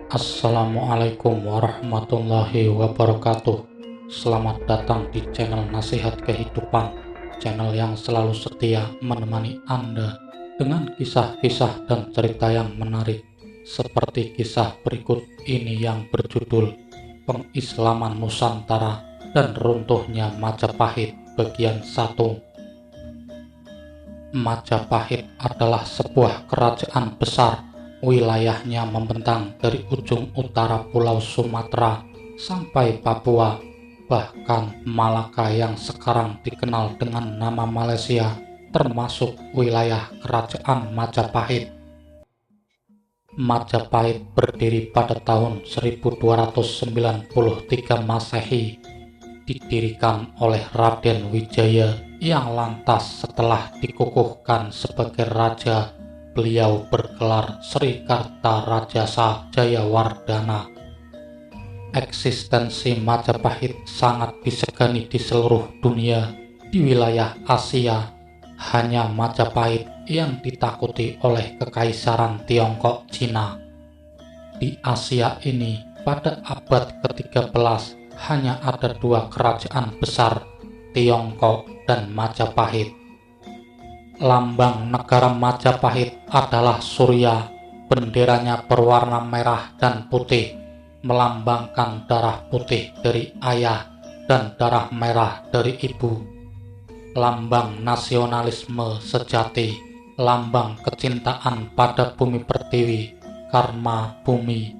Assalamualaikum warahmatullahi wabarakatuh. Selamat datang di channel Nasihat Kehidupan, channel yang selalu setia menemani Anda dengan kisah-kisah dan cerita yang menarik, seperti kisah berikut ini yang berjudul Pengislaman Nusantara dan Runtuhnya Majapahit bagian 1. Majapahit adalah sebuah kerajaan besar. Wilayahnya membentang dari ujung utara Pulau Sumatera sampai Papua, bahkan Malaka yang sekarang dikenal dengan nama Malaysia, termasuk wilayah kerajaan Majapahit. Majapahit berdiri pada tahun 1293 Masehi, didirikan oleh Raden Wijaya yang lantas setelah dikukuhkan sebagai raja, beliau bergelar Sri Kartarajasa Jayawardhana. Eksistensi Majapahit sangat disegani di seluruh dunia. Di wilayah Asia, hanya Majapahit yang ditakuti oleh Kekaisaran Tiongkok Cina. Di Asia ini, pada abad ke-13, hanya ada dua kerajaan besar, Tiongkok dan Majapahit. Lambang negara Majapahit adalah Surya. Benderanya berwarna merah dan putih, melambangkan darah putih dari ayah dan darah merah dari ibu. Lambang nasionalisme sejati, lambang kecintaan pada bumi pertiwi, karma bumi.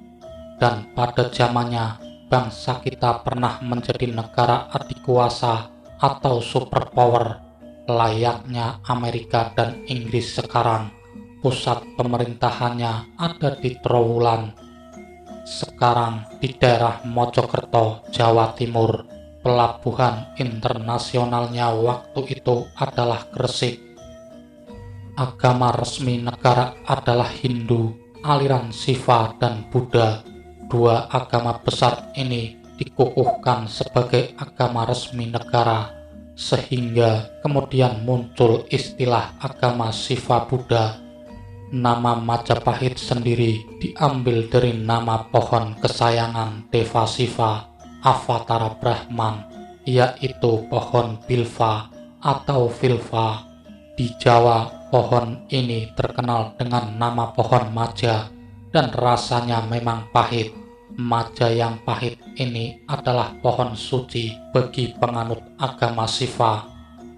Dan pada zamannya, bangsa kita pernah menjadi negara adikuasa atau superpower, layaknya Amerika dan Inggris sekarang. Pusat pemerintahannya ada di Trowulan, sekarang di daerah Mojokerto, Jawa Timur. Pelabuhan internasionalnya waktu itu adalah Gresik. Agama resmi negara adalah Hindu, aliran Siva dan Buddha. Dua agama besar ini dikukuhkan sebagai agama resmi negara, sehingga kemudian muncul istilah agama Siva Buddha. Nama Majapahit sendiri diambil dari nama pohon kesayangan Deva Siva, Avatara Brahman, yaitu pohon bilva atau vilva. Di Jawa, pohon ini terkenal dengan nama pohon maja dan rasanya memang pahit. Maja yang pahit ini adalah pohon suci bagi penganut agama Siva,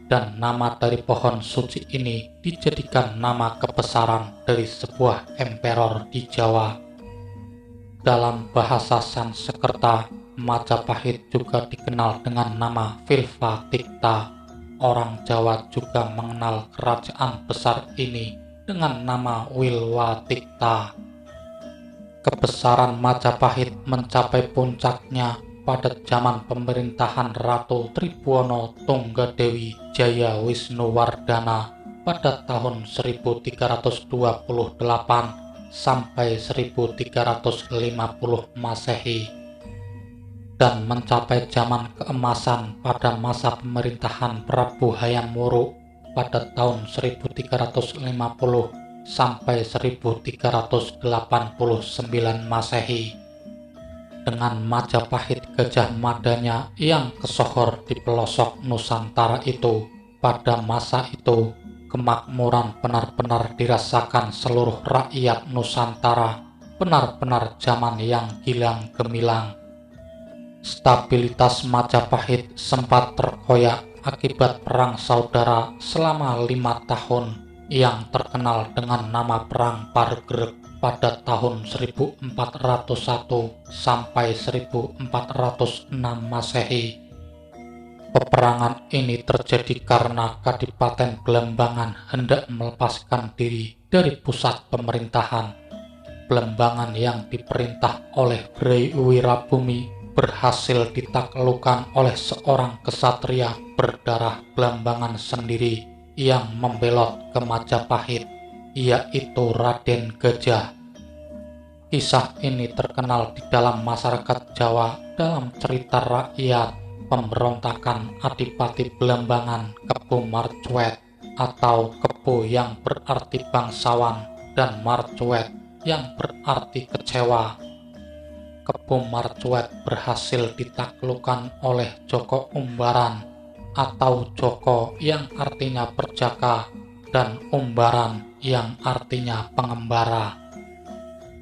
dan nama dari pohon suci ini dijadikan nama kebesaran dari sebuah emperor di Jawa. Dalam bahasa Sanskerta, Majapahit juga dikenal dengan nama Vilva Tikta. Orang Jawa juga mengenal kerajaan besar ini dengan nama Wilwa Tikta. Kebesaran Majapahit mencapai puncaknya pada zaman pemerintahan Ratu Tribhuwana Tunggadewi Jaya Wisnuwardana pada tahun 1328 sampai 1350 Masehi, dan mencapai zaman keemasan pada masa pemerintahan Prabu Hayam Wuruk pada tahun 1350 sampai 1389 Masehi. Dengan Majapahit Gajah Madanya yang kesohor di pelosok Nusantara itu, pada masa itu kemakmuran benar-benar dirasakan seluruh rakyat Nusantara, benar-benar zaman yang gilang gemilang. Stabilitas Majapahit sempat terkoyak akibat perang saudara selama 5 tahun yang terkenal dengan nama Perang Pargreg pada tahun 1401 sampai 1406 Masehi. Peperangan ini terjadi karena Kadipaten Blembangan hendak melepaskan diri dari pusat pemerintahan. Blembangan yang diperintah oleh Bray Wirabumi berhasil ditaklukkan oleh seorang kesatria berdarah Blembangan sendiri yang membelot ke Majapahit, yaitu Raden Gajah. Kisah ini terkenal di dalam masyarakat Jawa dalam cerita rakyat pemberontakan Adipati Blembangan Kepu Marcuet atau Kepu yang berarti bangsawan dan Marcuet yang berarti kecewa. Kebo Marcuet berhasil ditaklukkan oleh Joko Umbaran atau Joko yang artinya perjaka dan Umbaran yang artinya pengembara.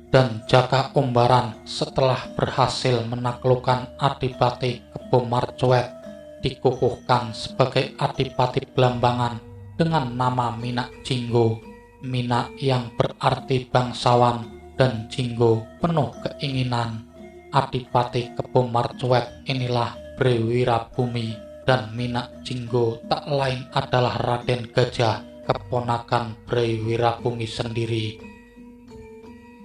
Dan Jaka Umbaran setelah berhasil menaklukkan Adipati Kebo Marcuet dikukuhkan sebagai Adipati Blambangan dengan nama Minak Jinggo. Minak yang berarti bangsawan dan Jinggo penuh keinginan. Adipati Kebo Marcuet inilah Bre Wirabumi, dan Minak Jinggo tak lain adalah Raden Gajah, keponakan Bre Wirabumi sendiri.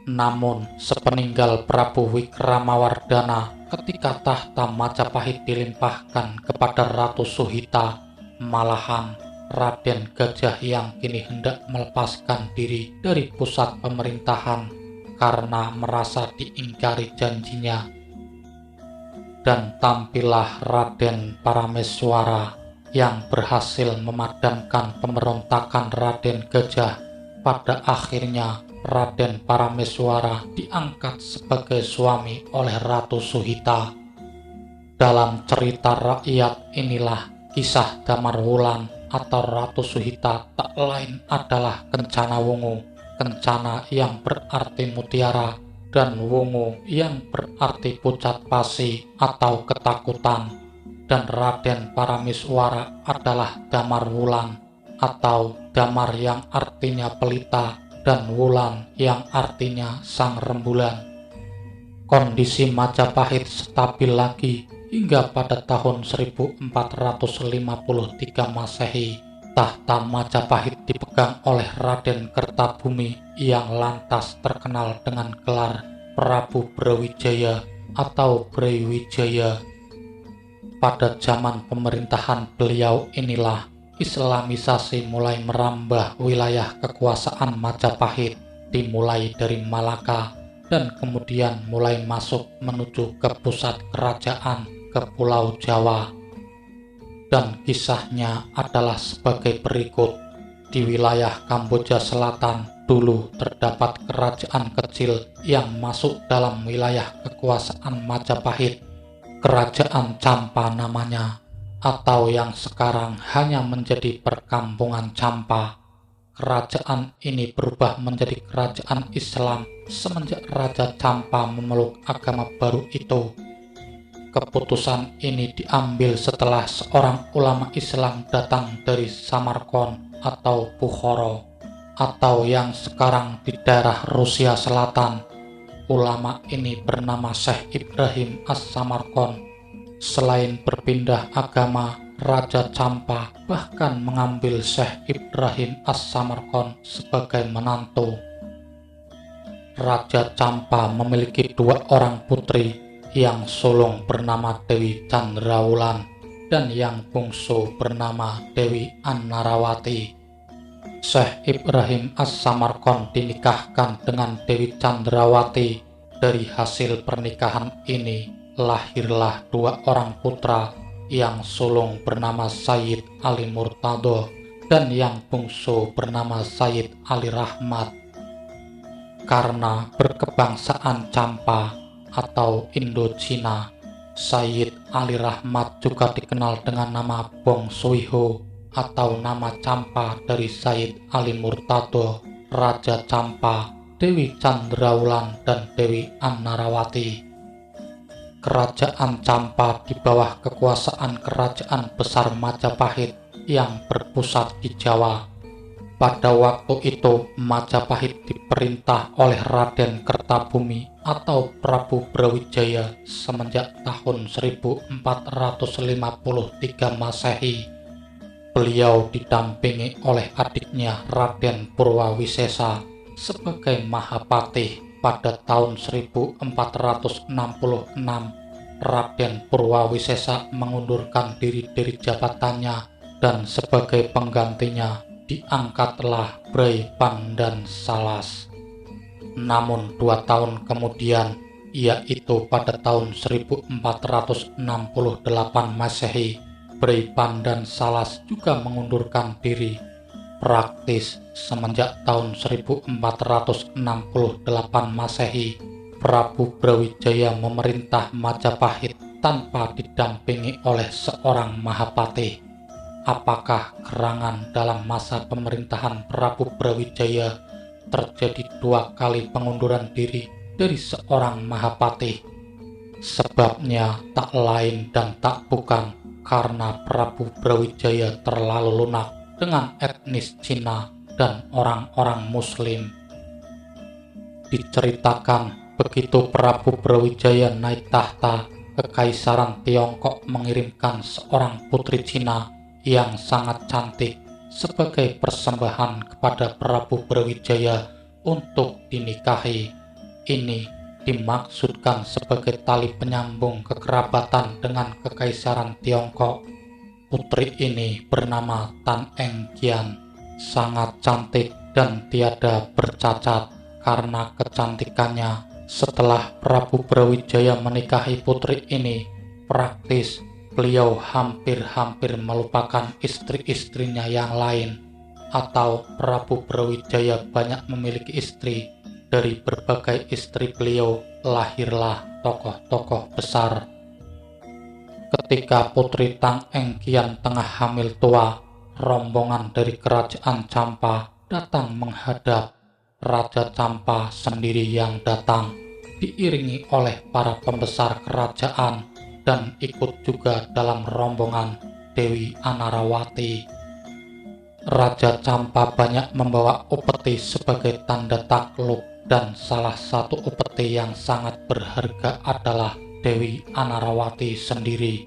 Namun sepeninggal Prabu Wikramawardhana, ketika tahta Majapahit dilimpahkan kepada Ratu Suhita, malahan Raden Gajah yang kini hendak melepaskan diri dari pusat pemerintahan karena merasa diingkari janjinya. Dan tampillah Raden Parameswara yang berhasil memadamkan pemberontakan Raden Gajah. Pada akhirnya Raden Parameswara diangkat sebagai suami oleh Ratu Suhita. Dalam cerita rakyat inilah kisah Damarwulan atau Ratu Suhita tak lain adalah Kencana Wungu. Kencana yang berarti mutiara dan Wungu yang berarti pucat pasi atau ketakutan. Dan Raden Parameswara adalah Damarwulan atau Damar yang artinya pelita dan Wulan yang artinya sang rembulan. Kondisi Majapahit stabil lagi hingga pada tahun 1453 Masehi. Tahta Majapahit dipegang oleh Raden Kertabumi yang lantas terkenal dengan gelar Prabu Brawijaya atau Brawijaya. Pada zaman pemerintahan beliau inilah Islamisasi mulai merambah wilayah kekuasaan Majapahit, dimulai dari Malaka dan kemudian mulai masuk menuju ke pusat kerajaan ke Pulau Jawa. Dan kisahnya adalah sebagai berikut. Di wilayah Kamboja Selatan dulu terdapat kerajaan kecil yang masuk dalam wilayah kekuasaan Majapahit, Kerajaan Campa namanya, atau yang sekarang hanya menjadi Perkampungan Campa. Kerajaan ini berubah menjadi kerajaan Islam semenjak Raja Campa memeluk agama baru itu. Keputusan ini diambil setelah seorang ulama Islam datang dari Samarkand atau Bukhara, atau yang sekarang di daerah Rusia Selatan. Ulama ini bernama Syekh Ibrahim As-Samarkand. Selain berpindah agama, Raja Campa bahkan mengambil Syekh Ibrahim As-Samarkand sebagai menantu. Raja Campa memiliki 2 orang putri, yang sulung bernama Dewi Candrawulan dan yang bungsu bernama Dewi Annarawati. Syekh Ibrahim As-Samarkand dinikahkan dengan Dewi Candrawati. Dari hasil pernikahan ini lahirlah 2 orang putra, yang sulung bernama Sayyid Ali Murtado dan yang bungsu bernama Sayyid Ali Rahmat. Karena berkebangsaan Campa atau Indo-Cina, Sayyid Ali Rahmat juga dikenal dengan nama Bong Suiho atau nama Campa dari Sayyid Ali Murtado, Raja Campa, Dewi Candrawulan dan Dewi Annarawati. Kerajaan Campa di bawah kekuasaan Kerajaan Besar Majapahit yang berpusat di Jawa. Pada waktu itu Majapahit diperintah oleh Raden Kertabumi atau Prabu Brawijaya semenjak tahun 1453 Masehi. Beliau didampingi oleh adiknya Raden Purwawisesa sebagai Mahapatih. Pada tahun 1466 Raden Purwawisesa mengundurkan diri dari jabatannya dan sebagai penggantinya diangkatlah Bray Pandan Salas. Namun 2 tahun kemudian, yaitu pada tahun 1468 Masehi, Bray Pandan Salas juga mengundurkan diri. Praktis semenjak tahun 1468 Masehi, Prabu Brawijaya memerintah Majapahit tanpa didampingi oleh seorang Mahapatih. Apakah gerangan dalam masa pemerintahan Prabu Brawijaya terjadi 2 kali pengunduran diri dari seorang Mahapatih? Sebabnya tak lain dan tak bukan karena Prabu Brawijaya terlalu lunak dengan etnis Cina dan orang-orang Muslim. Diceritakan begitu Prabu Brawijaya naik tahta, Kekaisaran Tiongkok mengirimkan seorang putri Cina yang sangat cantik sebagai persembahan kepada Prabu Brawijaya untuk dinikahi. Ini dimaksudkan sebagai tali penyambung kekerabatan dengan Kekaisaran Tiongkok. Putri ini bernama Tan Eng Kian, sangat cantik dan tiada bercacat. Karena kecantikannya, setelah Prabu Brawijaya menikahi putri ini, praktis beliau hampir-hampir melupakan istri-istrinya yang lain, atau Prabu Brawijaya banyak memiliki istri. Dari berbagai istri beliau lahirlah tokoh-tokoh besar. Ketika Putri Tan Eng Kian tengah hamil tua, rombongan dari kerajaan Campa datang menghadap. Raja Campa sendiri yang datang, diiringi oleh para pembesar kerajaan dan ikut juga dalam rombongan Dewi Anarawati. Raja Campa banyak membawa upeti sebagai tanda takluk, dan salah satu upeti yang sangat berharga adalah Dewi Anarawati sendiri.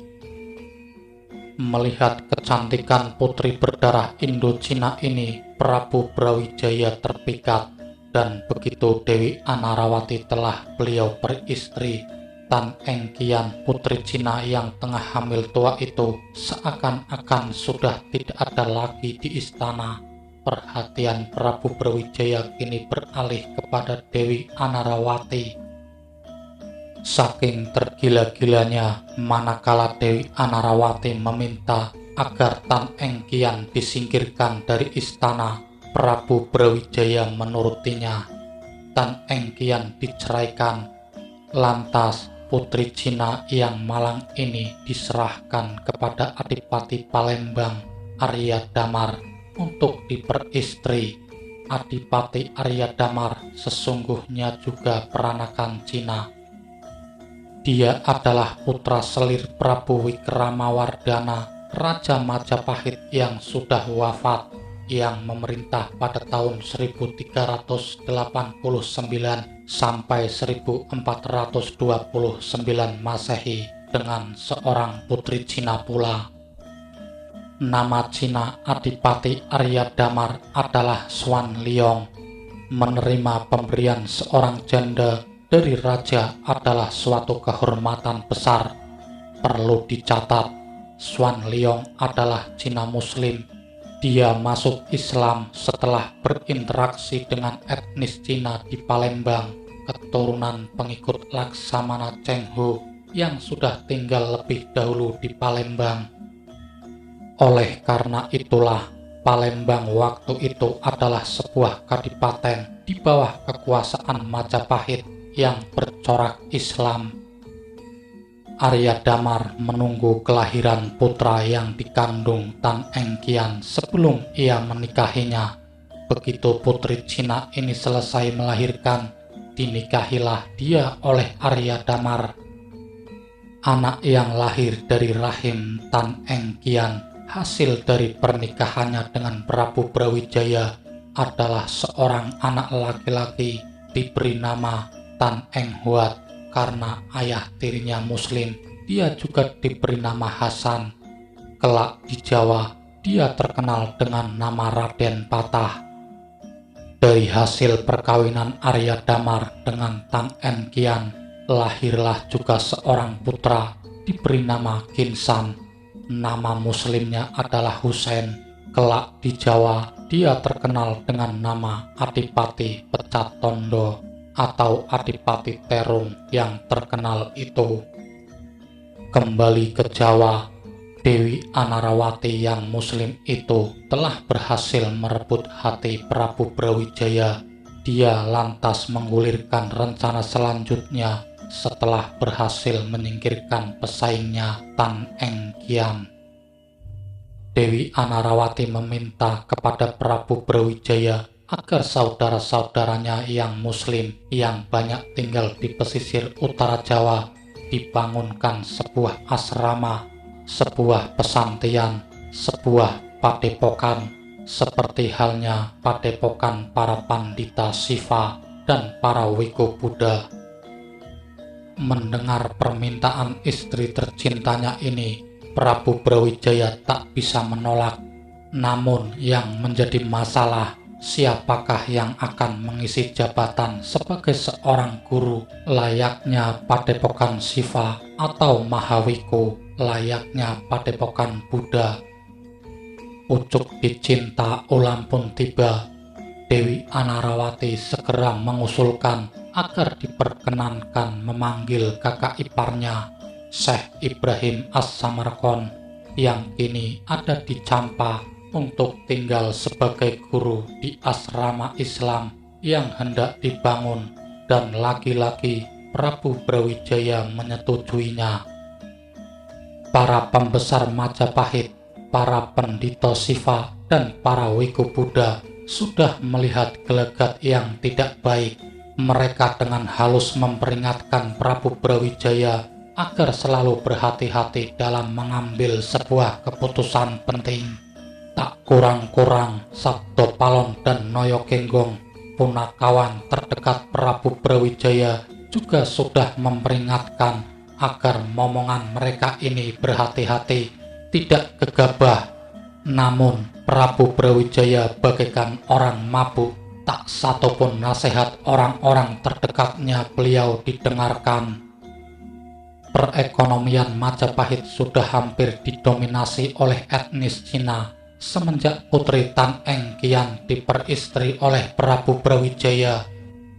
Melihat kecantikan putri berdarah Indo-Cina ini, Prabu Brawijaya terpikat, dan begitu Dewi Anarawati telah beliau beristri, Tan Eng Kian, putri Cina yang tengah hamil tua itu seakan-akan sudah tidak ada lagi di istana. Perhatian Prabu Brawijaya kini beralih kepada Dewi Anarawati. Saking tergila-gilanya manakala Dewi Anarawati meminta agar Tan Eng Kian disingkirkan dari istana, Prabu Brawijaya menurutinya. Tan Eng Kian diceraikan. Lantas putri Cina yang malang ini diserahkan kepada Adipati Palembang, Arya Damar, untuk diperistri. Adipati Arya Damar sesungguhnya juga peranakan Cina. Dia adalah putra selir Prabu Wikramawardhana, Raja Majapahit yang sudah wafat, yang memerintah pada tahun 1389 sampai 1429 Masehi dengan seorang putri Cina pula. Nama Cina Adipati Arya Damar adalah Xuan Liong. Menerima pemberian seorang janda dari raja adalah suatu kehormatan besar. Perlu dicatat, Xuan Liong adalah Cina Muslim. Dia masuk Islam setelah berinteraksi dengan etnis Cina di Palembang, keturunan pengikut Laksamana Cheng Ho yang sudah tinggal lebih dahulu di Palembang. Oleh karena itulah, Palembang waktu itu adalah sebuah kadipaten di bawah kekuasaan Majapahit yang bercorak Islam. Arya Damar menunggu kelahiran putra yang dikandung Tan Eng Kian sebelum ia menikahinya. Begitu putri Cina ini selesai melahirkan, dinikahilah dia oleh Arya Damar. Anak yang lahir dari rahim Tan Eng Kian hasil dari pernikahannya dengan Prabu Brawijaya adalah seorang anak laki-laki diberi nama Tan Eng Huat. Karena ayah tirinya Muslim, dia juga diberi nama Hasan. Kelak di Jawa, dia terkenal dengan nama Raden Patah. Dari hasil perkawinan Arya Damar dengan Tan Eng Kian, lahirlah juga seorang putra diberi nama Kinsan. Nama Muslimnya adalah Husain. Kelak di Jawa, dia terkenal dengan nama Adipati Pecat Tondo atau Adipati Terung yang terkenal itu. Kembali ke Jawa, Dewi Anarawati yang muslim itu telah berhasil merebut hati Prabu Brawijaya. Dia lantas menggulirkan rencana selanjutnya setelah berhasil menyingkirkan pesaingnya Tan Eng Kian. Dewi Anarawati meminta kepada Prabu Brawijaya agar saudara-saudaranya yang muslim yang banyak tinggal di pesisir utara Jawa dibangunkan sebuah asrama, sebuah pesantian, sebuah padepokan, seperti halnya padepokan para pandita Siva dan para wiku Buddha. Mendengar permintaan istri tercintanya ini, Prabu Brawijaya tak bisa menolak. Namun yang menjadi masalah, siapakah yang akan mengisi jabatan sebagai seorang guru layaknya padepokan Siva atau Mahawiku layaknya padepokan Buddha. Ucuk dicinta ulam pun tiba. Dewi Anarawati segera mengusulkan agar diperkenankan memanggil kakak iparnya, Syekh Ibrahim As-Samarkand, yang kini ada di Campa untuk tinggal sebagai guru di asrama Islam yang hendak dibangun, dan lagi-lagi Prabu Brawijaya menyetujuinya. Para pembesar Majapahit, para pendito Siva, dan para wiku Buddha sudah melihat gelagat yang tidak baik. Mereka dengan halus memperingatkan Prabu Brawijaya agar selalu berhati-hati dalam mengambil sebuah keputusan penting. Tak kurang-kurang Sabdo Palon dan Noyo Kenggong, punakawan terdekat Prabu Brawijaya, juga sudah memperingatkan agar momongan mereka ini berhati-hati, tidak gegabah. Namun Prabu Brawijaya bagaikan orang mabuk, tak satupun nasihat orang-orang terdekatnya beliau didengarkan. Perekonomian Majapahit sudah hampir didominasi oleh etnis Cina semenjak putri Tan Eng Kian diperistri oleh Prabu Brawijaya,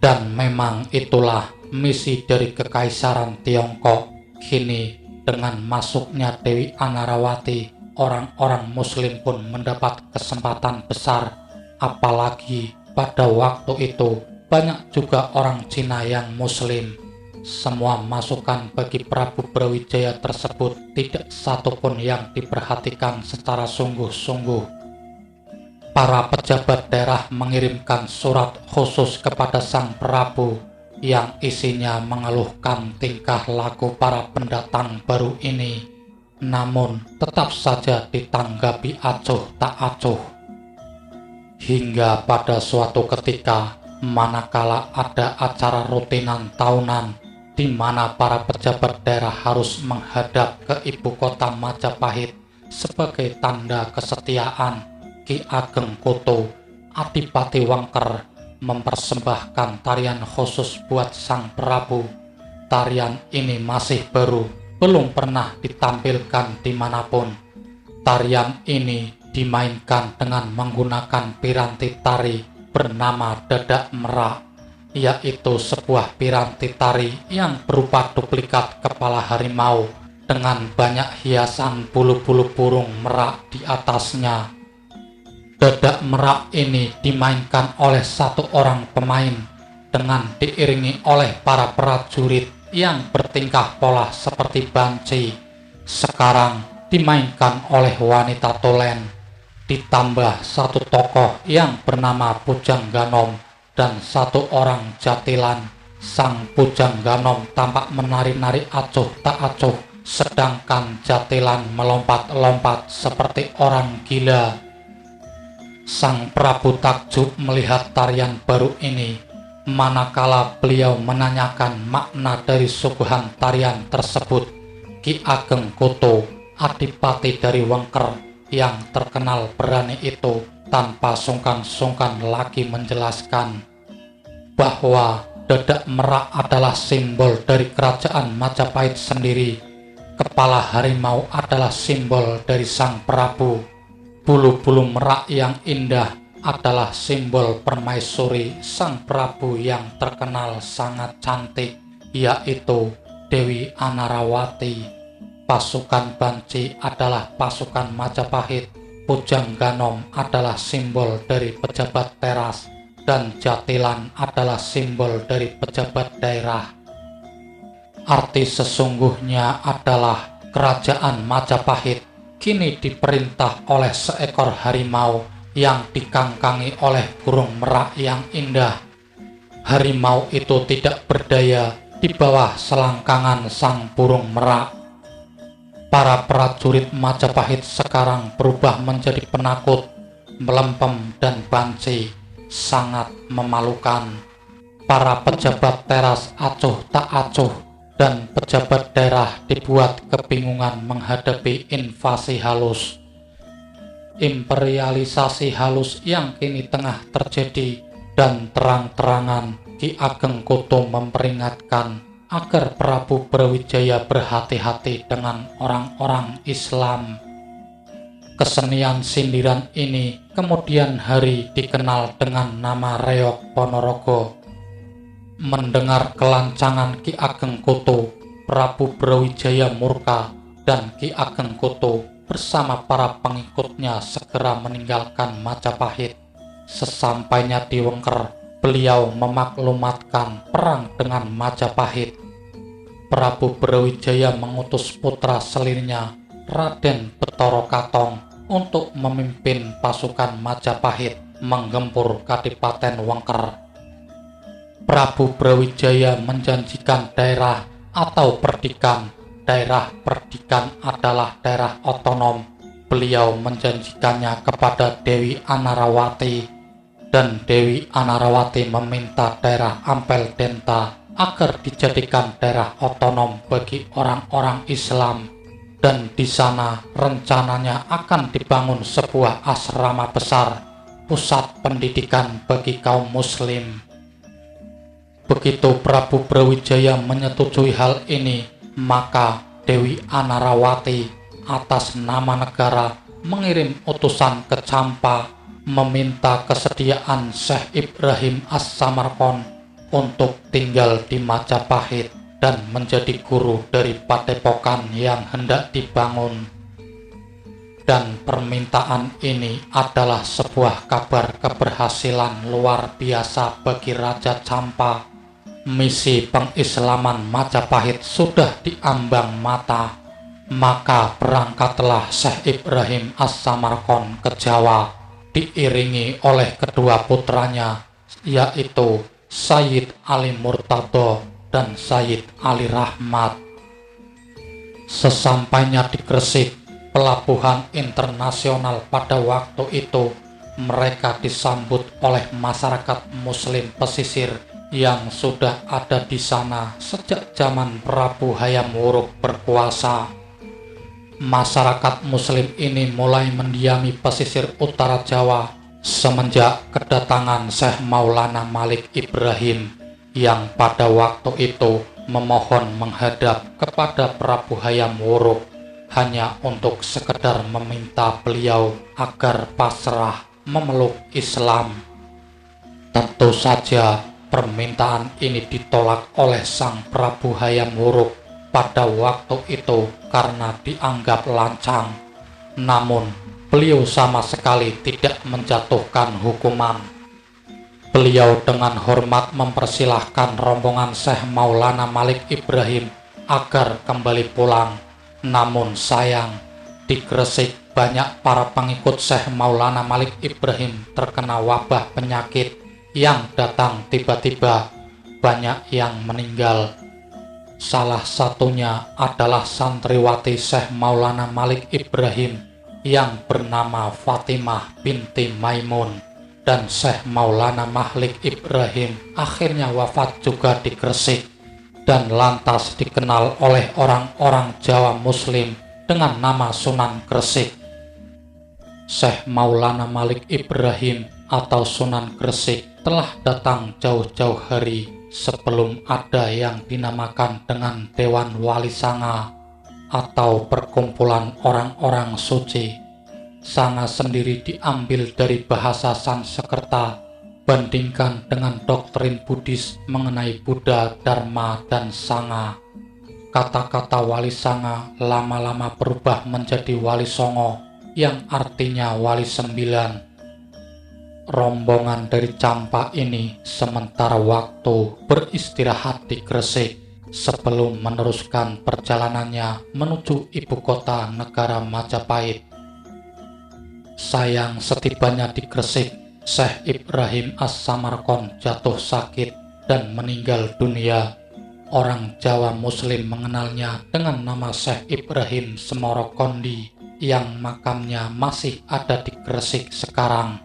dan memang itulah misi dari Kekaisaran Tiongkok. Kini dengan masuknya Dewi Anarawati, orang-orang muslim pun mendapat kesempatan besar. Apalagi pada waktu itu banyak juga orang Cina yang muslim. Semua masukan bagi Prabu Brawijaya tersebut tidak satupun yang diperhatikan secara sungguh-sungguh. Para pejabat daerah mengirimkan surat khusus kepada sang Prabu yang isinya mengeluhkan tingkah laku para pendatang baru ini, namun tetap saja ditanggapi acuh tak acuh. Hingga pada suatu ketika, manakala ada acara rutinan tahunan di mana para pejabat daerah harus menghadap ke ibu kota Majapahit sebagai tanda kesetiaan, Ki Ageng Kutu, Adipati Wengker mempersembahkan tarian khusus buat sang Prabu. Tarian ini masih baru, belum pernah ditampilkan dimanapun. Tarian ini dimainkan dengan menggunakan piranti tari bernama Dadak Merak, yaitu sebuah piranti tari yang berupa duplikat kepala harimau dengan banyak hiasan bulu-bulu burung merak di atasnya. Dadak Merak ini dimainkan oleh satu orang pemain dengan diiringi oleh para prajurit yang bertingkah pola seperti banci. Sekarang dimainkan oleh wanita Tolen, ditambah satu tokoh yang bernama Pujang Ganom dan satu orang jatilan. Sang Pujang Ganom tampak menari-nari acuh tak acuh, sedangkan jatilan melompat-lompat seperti orang gila. Sang Prabu takjub melihat tarian baru ini, manakala beliau menanyakan makna dari suguhan tarian tersebut. Ki Ageng Kutu, adipati dari Wengker yang terkenal berani itu, tanpa sungkan-sungkan lagi menjelaskan bahwa Dadak Merak adalah simbol dari kerajaan Majapahit sendiri. Kepala harimau adalah simbol dari sang Prabu. Bulu-bulu merak yang indah adalah simbol permaisuri sang Prabu yang terkenal sangat cantik, yaitu Dewi Anarawati. Pasukan Banci adalah pasukan Majapahit, Pujangganom adalah simbol dari pejabat teras, dan Jatilan adalah simbol dari pejabat daerah. Arti sesungguhnya adalah kerajaan Majapahit kini diperintah oleh seekor harimau yang dikangkangi oleh burung merak yang indah. Harimau itu tidak berdaya di bawah selangkangan sang burung merak. Para prajurit Majapahit sekarang berubah menjadi penakut, melempem dan banci, sangat memalukan. Para pejabat teras acuh tak acuh, dan pejabat daerah dibuat kebingungan menghadapi invasi halus. Imperialisasi halus yang kini tengah terjadi, dan terang-terangan Ki Ageng Kutu memperingatkan agar Prabu Brawijaya berhati-hati dengan orang-orang Islam. Kesenian sindiran ini kemudian hari dikenal dengan nama Reog Ponorogo. Mendengar kelancangan Ki Ageng Kutu, Prabu Brawijaya murka, dan Ki Ageng Kutu bersama para pengikutnya segera meninggalkan Majapahit. Sesampainya di Wengker, beliau memaklumatkan perang dengan Majapahit. Prabu Brawijaya mengutus putra selirnya, Raden Betara Katong, untuk memimpin pasukan Majapahit menggempur Kadipaten Wengker. Prabu Brawijaya menjanjikan daerah atau perdikan. Daerah perdikan adalah daerah otonom. Beliau menjanjikannya kepada Dewi Anarawati, dan Dewi Anarawati meminta daerah Ampel Denta agar dijadikan daerah otonom bagi orang-orang Islam, dan di sana rencananya akan dibangun sebuah asrama besar, pusat pendidikan bagi kaum muslim. Begitu Prabu Brawijaya menyetujui hal ini, maka Dewi Anarawati atas nama negara mengirim utusan ke Campa meminta kesediaan Syekh Ibrahim As-Samarkand untuk tinggal di Majapahit dan menjadi guru dari padepokan yang hendak dibangun. Dan permintaan ini adalah sebuah kabar keberhasilan luar biasa bagi Raja Campa. Misi pengislaman Majapahit sudah diambang mata, maka berangkatlah Syekh Ibrahim As-Samarkand ke Jawa, diiringi oleh kedua putranya, yaitu Sayyid Ali Murtado dan Sayyid Ali Rahmat. Sesampainya di Gresik, pelabuhan internasional, pada waktu itu mereka disambut oleh masyarakat muslim pesisir yang sudah ada di sana sejak zaman Prabu Hayam Wuruk berkuasa. Masyarakat muslim ini mulai mendiami pesisir utara Jawa semenjak kedatangan Syekh Maulana Malik Ibrahim, yang pada waktu itu memohon menghadap kepada Prabu Hayam Wuruk hanya untuk sekedar meminta beliau agar pasrah memeluk Islam. Tentu saja permintaan ini ditolak oleh sang Prabu Hayam Wuruk pada waktu itu karena dianggap lancang. Namun beliau sama sekali tidak menjatuhkan hukuman. Beliau dengan hormat mempersilahkan rombongan Syekh Maulana Malik Ibrahim agar kembali pulang. Namun sayang, di Gresik banyak para pengikut Syekh Maulana Malik Ibrahim terkena wabah penyakit yang datang tiba-tiba. Banyak yang meninggal. Salah satunya adalah santriwati Syekh Maulana Malik Ibrahim yang bernama Fatimah binti Maimun, dan Syekh Maulana Malik Ibrahim akhirnya wafat juga di Gresik dan lantas dikenal oleh orang-orang Jawa Muslim dengan nama Sunan Gresik. Syekh Maulana Malik Ibrahim atau Sunan Gresik telah datang jauh-jauh hari sebelum ada yang dinamakan dengan Dewan Wali Sanga atau perkumpulan orang-orang suci. Sanga sendiri diambil dari bahasa Sanskerta. Bandingkan dengan doktrin Buddhis mengenai Buddha, Dharma, dan Sangha. Kata-kata Wali Sanga lama-lama berubah menjadi Wali Songo yang artinya Wali Sembilan. Rombongan dari Campak ini sementara waktu beristirahat di Gresik sebelum meneruskan perjalanannya menuju ibu kota negara Majapahit. Sayang, setibanya di Gresik, Syekh Ibrahim As-Samarkand jatuh sakit dan meninggal dunia. Orang Jawa Muslim mengenalnya dengan nama Syekh Ibrahim Semorokondi yang makamnya masih ada di Gresik sekarang.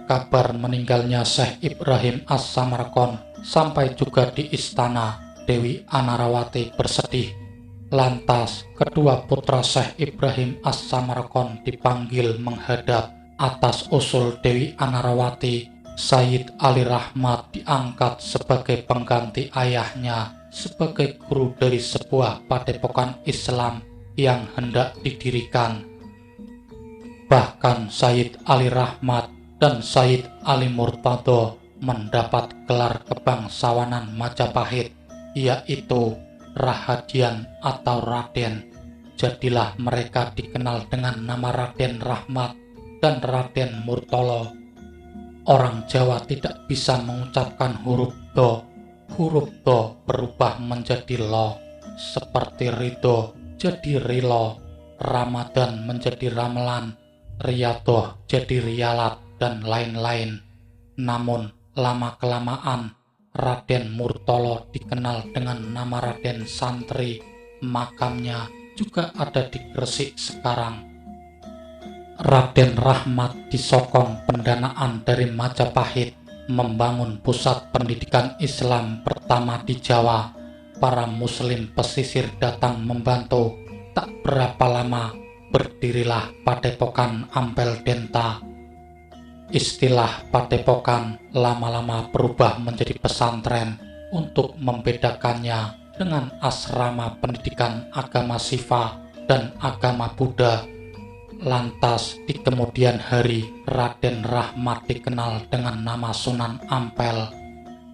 Kabar meninggalnya Syekh Ibrahim As-Samarkand sampai juga di istana. Dewi Anarawati bersedih. Lantas kedua putra Syekh Ibrahim As-Samarkand dipanggil menghadap. Atas usul Dewi Anarawati, Sayyid Ali Rahmat diangkat sebagai pengganti ayahnya sebagai guru dari sebuah padepokan Islam yang hendak didirikan. Bahkan Sayyid Ali Rahmat dan Sayyid Ali Murtado mendapat gelar kebangsawanan Majapahit, yaitu Rahadian atau Raden. Jadilah mereka dikenal dengan nama Raden Rahmat dan Raden Murtolo. Orang Jawa tidak bisa mengucapkan huruf do. Huruf do berubah menjadi lo, seperti ridho jadi rilo, Ramadan menjadi ramelan, riyadoh jadi rialat, dan lain-lain. Namun lama-kelamaan Raden Murtolo dikenal dengan nama Raden Santri. Makamnya juga ada di Gresik sekarang. Raden Rahmat disokong pendanaan dari Majapahit membangun pusat pendidikan Islam pertama di Jawa. Para muslim pesisir datang membantu. Tak berapa lama berdirilah Padepokan Ampel Denta. Istilah padepokan lama-lama berubah menjadi pesantren untuk membedakannya dengan asrama pendidikan agama Siva dan agama Buddha. Lantas di kemudian hari Raden Rahmat dikenal dengan nama Sunan Ampel.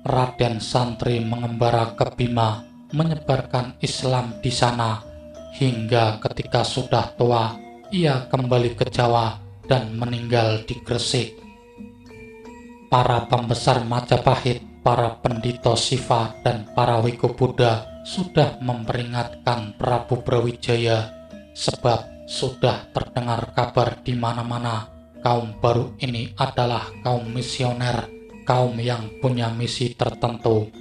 Raden Santri mengembara ke Bima menyebarkan Islam di sana hingga ketika sudah tua ia kembali ke Jawa dan meninggal di Gresik. Para pembesar Majapahit, para pendito Siva, dan para wiku Buddha sudah memperingatkan Prabu Brawijaya, sebab sudah terdengar kabar di mana-mana kaum baru ini adalah kaum misioner, kaum yang punya misi tertentu.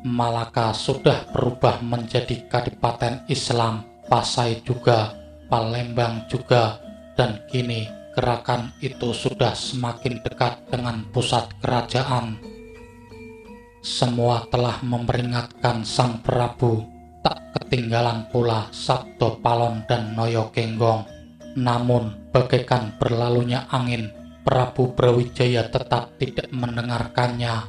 Malaka sudah berubah menjadi Kadipaten Islam, Pasai juga, Palembang juga, dan kini gerakan itu sudah semakin dekat dengan pusat kerajaan. Semua telah memperingatkan Sang Prabu, tak ketinggalan pula Sabdo Palon dan Noyo Genggong. Namun bagaikan berlalunya angin, Prabu Brawijaya tetap tidak mendengarkannya.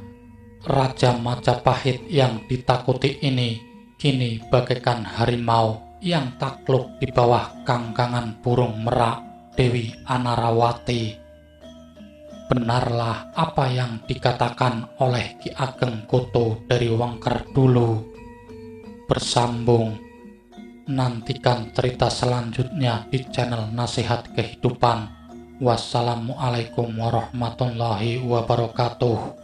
Raja Majapahit yang ditakuti ini kini bagaikan harimau yang takluk di bawah ganggangan burung merak Dewi Anarawati. Benarlah apa yang dikatakan oleh Ki Ageng Kuto dari Wengker dulu. Bersambung. Nantikan cerita selanjutnya di channel Nasihat Kehidupan. Wassalamualaikum warahmatullahi wabarakatuh.